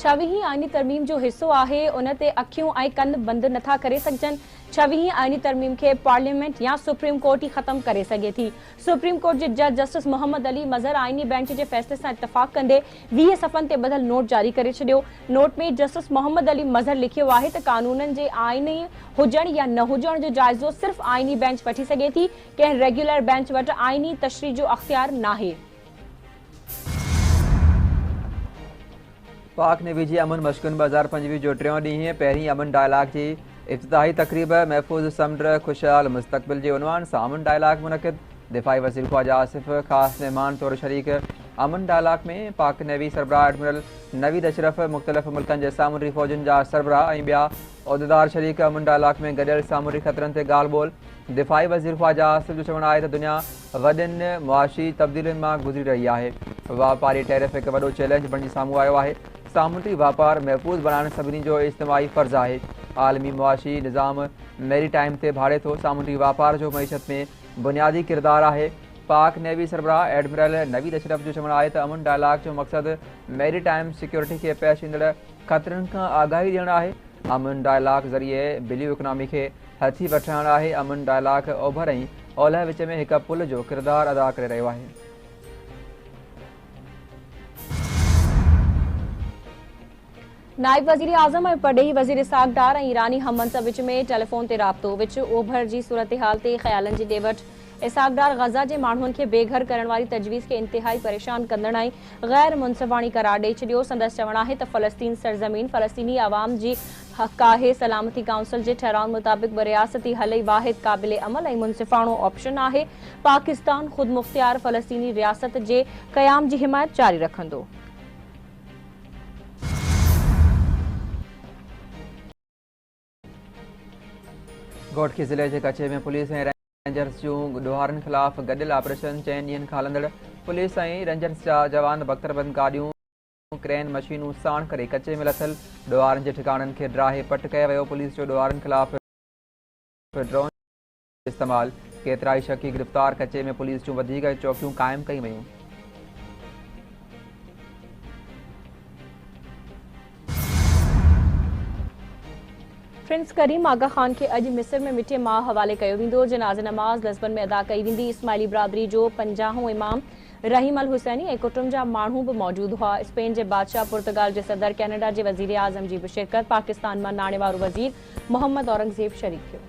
छवीहीं आईनी तरमीम जो हिस्सो आहे उन ते अखियूं ऐं कन बंद नथा करे सघजनि। छवीहीं आईनी तरमीम के पार्लियामेंट या सुप्रीम कोर्ट ही खत्म करे सके थी। सुप्रीम कोर्ट जे जज जस्टिस मोहम्मद अली मज़हर आईनी बेंच जे फैसले सां इतफाक़ कंदे 20 सफ़नि ते बदल नोट जारी करे छॾियो। नोट में जस्टिस मोहम्मद अली मज़हर लिखियो आहे त कानूननि जे आईनी हुजण या न हुजण जो जाइज़ो सिर्फ़ आईनी बेंच वठी सके थी। कंहिं रेगुलर बेंच वटि आईनी तशरीह जो अख्तियार नाहे। पाक नेवी जी अमन मशकुन 2025 जो टियों ॾींहुं पहिरीं अमन डायलॉग जी इफ्तिताही तक़रीब महफ़ूज़ समुंड खुशहाल मुस्तक़बिल जे उनवान सां अमन डायलॉग मुनक़िद। दिफ़ाई वज़ीर ख़्वाजा आसिफ़ ख़ासि महिमान तौर शरीक। अमन डायलॉग में पाक नेवी सरबराह एडमिरल नवीद अशरफ, मुख़्तलिफ़ मुल्कनि जे सामूंडी फ़ौजुनि जा सरबराह ऐं ॿिया उहिदेदार शरीक। अमन डायलॉग में गॾियल सामूंडी ख़तरनि ते ॻाल्हि ॿोल। दिफ़ाई वज़ीर ख़्वाजा आसिफ़ जो चवणु आहे त दुनिया वॾनि मुआशी तब्दीलियुनि मां गुज़री रही आहे। वापारी टैरिफ हिकु वॾो चैलेंज बणिजी साम्हूं आयो आहे। सामूंडी वापार महफ़ूज़ बणाइण सभिनी जो इज्तिमाही फ़र्ज़ु आहे। आलमी मुआशी निज़ाम मेरी टाइम ते भाड़े थो। सामूंडी वापार जो मईशत में बुनियादी किरदारु आहे। पाक नेवी सरबराह एडमिरल नवीद अशरफ जो चवणु आहे त अमन डायलॉग जो मक़सदु मेरी टाइम सिक्योरिटी खे पेश ईंदड़ ख़तरनि खां आगाही ॾियणु आहे। अमन डायलॉग ज़रिए ब्लू इकोनॉमी खे हथी वठणु आहे। अमन डायलॉग ओभर ऐं ओलह विच में हिकु पुल जो किरदारु अदा करे रहियो आहे। नायब वज़ीर आज़म ऐं परॾेही वज़ीर इसाक़ डार ऐं ईरानी हममंसब विच में टेलीफोन ते राब्तो। विच ओभर जी सूरत हाल ते ख़्यालनि जी ॾे वठि। इसाक़ डार ग़ज़ा जे माण्हुनि खे बेघर करण वारी तजवीज़ खे इंतिहाई परेशान कंदड़ ऐं ग़ैर मुनसिफ़ाणी करार ॾेई छॾियो। संदसि चवणु आहे त फ़लस्तीन सरज़मीन फ़लस्तीनी आवाम जी हक़ आहे। सलामती काउंसिल जे ठहराउ मुताबिक़ बरियासती हल ई वाहिद क़ाबिल अमल ऐं मुनसिफ़ाणो ऑप्शन आहे। पाकिस्तान ख़ुद मुख़्तियार फ़लस्तीनी रियासत जे क़याम जी हिमायत जारी रखंदो। घोटकी ज़िले जे कचे में पुलिस ऐं रेंजर्स जूं ॾोहारनि ख़िलाफ़ गॾियल ऑपरेशन 4 ॾींहनि खां हलंदड़। पुलिस ऐं रेंजर्स जा जवान बख़्तरबंद गाॾियूं क्रेन मशीनूं साण करे कचे में लथल ॾोहारनि जे ठिकाणनि खे ड्राहे पट कयो वियो। पुलिस जो ॾोहारनि ख़िलाफ़ ड्रोन इस्तेमालु। केतिरा ई शकी गिरफ़्तार। कचे में पुलिस जूं वधीक चौकियूं क़ाइमु कयूं वयूं। प्रिंस करीम आगा ख़ान खे अॼु मिस्र में मिठे मां हवाले कयो वेंदो। जनाज़ नमाज़ लिस्बन में अदा कई वेंदी। इस्माइली बिरादरी जो 50हों इमाम रहीम अल हुसैनी ऐं कुटुंब जा माण्हू बि मौजूदु हुआ। स्पेन जे बादशाह, पुर्तगाल जे सदर, कैनेडा जे वज़ीर आज़म जी बि शिरकत। पाकिस्तान मां नाणे वारो वज़ीर मोहम्मद औरंगज़ेब शरीक थियो।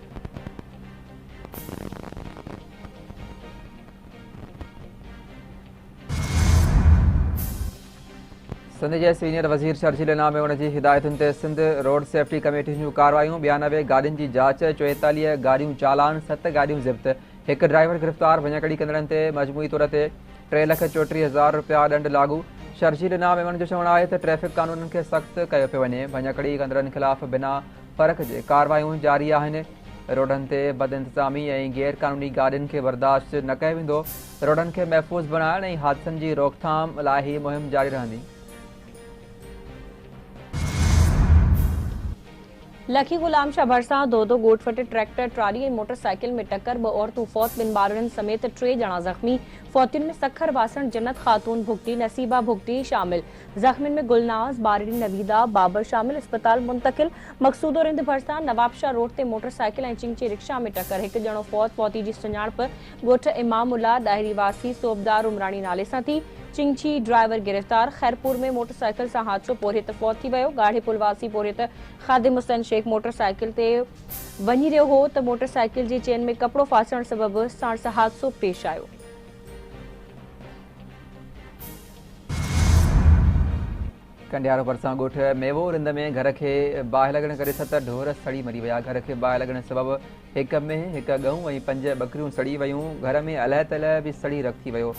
सिंध जे सीनियर वज़ीर शर्जील इनाम में उनजी हिदायतुनि ते सिंध रोड सेफ्टी कमेटी जूं कार्रवायूं। 92 गाॾियुनि जी जांच, 44 गाॾियूं चालान, 7 गाॾियूं ज़ब्त, हिकु ड्राइवर गिरफ़्तार। भञकड़ी कंदड़नि ते मजमूई तौर ते 3,34,000 रुपया ॾंड लागू। शर्जील इनाम जो चवणु आहे त ट्रैफ़िक कानूननि खे सख़्तु कयो पियो वञे। भञकड़ी कंदड़नि ख़िलाफ़ बिना फ़र्क़ जे कार्रवायूं जारी आहिनि। रोडनि ते बदइंतज़ामी ऐं गैर क़ानूनी गाॾियुनि खे बर्दाश्त न कयो वेंदो। रोडनि खे महफ़ूज़ बणाइण ऐं हादसनि जी रोकथाम लाइ ही मुहिम जारी रहंदी। लखी गुलाम शाह भरसां दो गोट फटे ट्रैक्टर, ट्राली ऐं मोटरसाइकिल में टक्कर। 2 औरतूं फौत, 2 ॿारनि समेत 3 ॼणा ज़ख़्मी। फौतियुनि में सखर बासण जन्नत ख़ातून भुगटी, नसीबा भुगटी शामिल। ज़ख़्मियुनि में गुलनाज़, बारिन नवीदा, बाबर शामिल। अस्पताल मुंतकिल। मक़सूदो रिंद भरसां नवाबशाह रोड ते मोटरसाइकिल ऐं चिंची रिक्शा में टक्कर। 1 ॼणो फौत। फौती जी सुञाणप ॻोठ इमामुल्ला ॾाहिरी वासी सोबदार उमरानी नाले सां थी। चिंची ड्राइवर गिरफ़्तार। खैरपुर में मोटरसाइकिल सां हादसो, पोरियत फौत थी वियो। गाढ़े पुल वासी पोरियत ख़ादिम हुसैन शेख मोटरसाइकिल ते वञी रहियो हो त मोटरसाइकिल जी चेन में कपिड़ो फासण सबबि साणस हादसो पेश आयो। कंडियारो भरसां ॻोठ मेवो रिंद में घर खे बाहि लॻण करे 7 ढोर सड़ी मरी विया। घर खे बाहि लॻण सबबि 1 मेंह, 1 गऊं ऐं 5 बकरियूं सड़ी वयूं। घर में अलह तलह बि सड़ी रख थी वियो।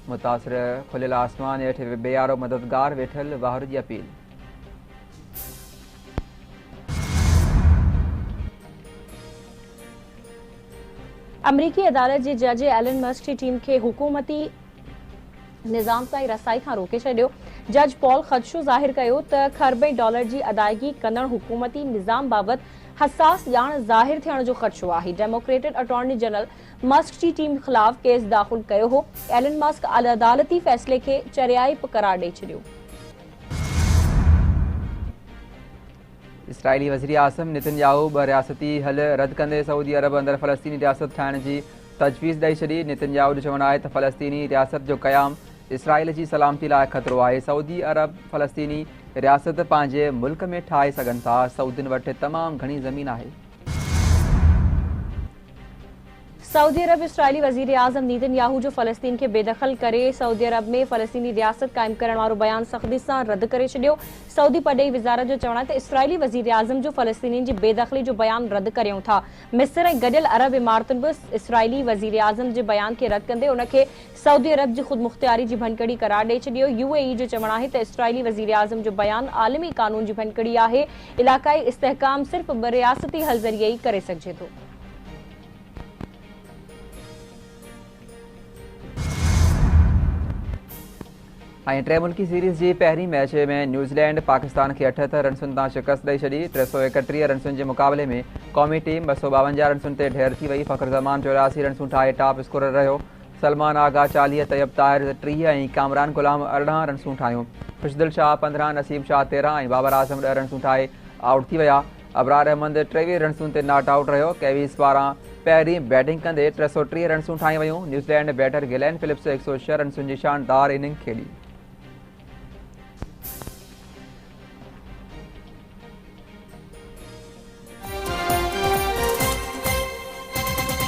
मुतासिर खुलियल आसमान हेठि बेयारो मददगार वेठल, वाहर जी अपील। अमरीकी अदालत जे जज एलन मस्क जी टीम खे हुकूमती निज़ाम ताईं रसाई खां रोके छॾियो। जज पॉल ख़दशो ज़ाहिर कयो त $खरबें डॉलर जी अदायगी कंदड़ हुकूमती निज़ाम बाबति हसास ॼाण ज़ाहिर थियण जो ख़दशो आहे। डेमोक्रेटिक अटॉर्नी जनरल मस्क जी टीम ख़िलाफ़ केस दाख़िल कयो हो। एलन मस्क अदालती फ़ैसिले खे चरियाई करार ॾेई छॾियो। इसराइली वज़ीर आज़म नेतन्याहू ब रियासती हल रद्द कंदे सऊदी अरब अंदर फ़लस्तीनी रियासत ठाहिण जी तजवीज़ ॾेई छॾी। नेतन्याहू जो चवणु आहे त फ़लस्तीनी रियासत जो क़याम इसराइल जी सलामती लाइ ख़तरो आहे। सऊदी अरब फ़लस्तीनी रियासत पंहिंजे मुल्क में ठाहे सघनि था। सऊदियुनि वटि तमामु घणी ज़मीन आहे। सऊदी अरब इसराइली वज़ीर आज़म नेतन्याहू जो फ़लस्तीन के बेदखल करे सऊदी अरब में फ़लस्तीनी रियासत क़ाइमु करण वारो बयान सख़्ती सां रद्द करे छॾियो। सऊदी परॾेही वज़ारत जो चवणु आहे त इसराइली वज़ीर आज़म जो फ़लस्तीनियुनि जी बेदख़ली जो बयान रद्द करियूं था। मिस्र ऐं गॾियल अरब इमारतुनि बि इसराइली वज़ीर आज़म जे बयान खे रद्द कंदे उन खे सऊदी अरब जी ख़ुदमुख़्तियारी जी भनकड़ी करार ॾेई छॾियो। UAE जो चवणु आहे त इसराइली वज़ीर आज़म जो बयान आलमी क़ानून जी भनकड़ी आहे। इलाक़ाई इस्तेहकाम सिर्फ़ रियासती हल ज़रिए ई करे सघिजे थो। ऐं टे मुल्की सीरीज़ जी पहिरीं मैच में न्यूज़ीलैंड पाकिस्तान खे 78 रन्सुनि तां शिकस्त ॾेई छॾी। 331 रन्सुनि जे मुक़ाबले में क़ौमी टीम 252 रन्सुनि ते ढेर थी वई। फ़ख़्र ज़मान 84 रन्सूं ठाहे टॉप स्कोरर रहियो। सलमान आगा 40, तैयब ताहिर 30 ऐं कामरान गुलाम 18 रन्सूं ठाहियूं। खुशदिल शाह 15, नसीम शाह 13 ऐं बाबर आज़म 10 रन्सूं ठाहे आउट थी विया। अबरार अहमद 23 रन्सुनि ते नॉट आउट रहियो। केविस पारां पहिरीं बैटिंग कंदे 330 रन्सूं ठाही वयूं। न्यूज़ीलैंड बैटर गिलेन फिलिप्स 106 रन्सुनि जी शानदार इनिंग खेॾी।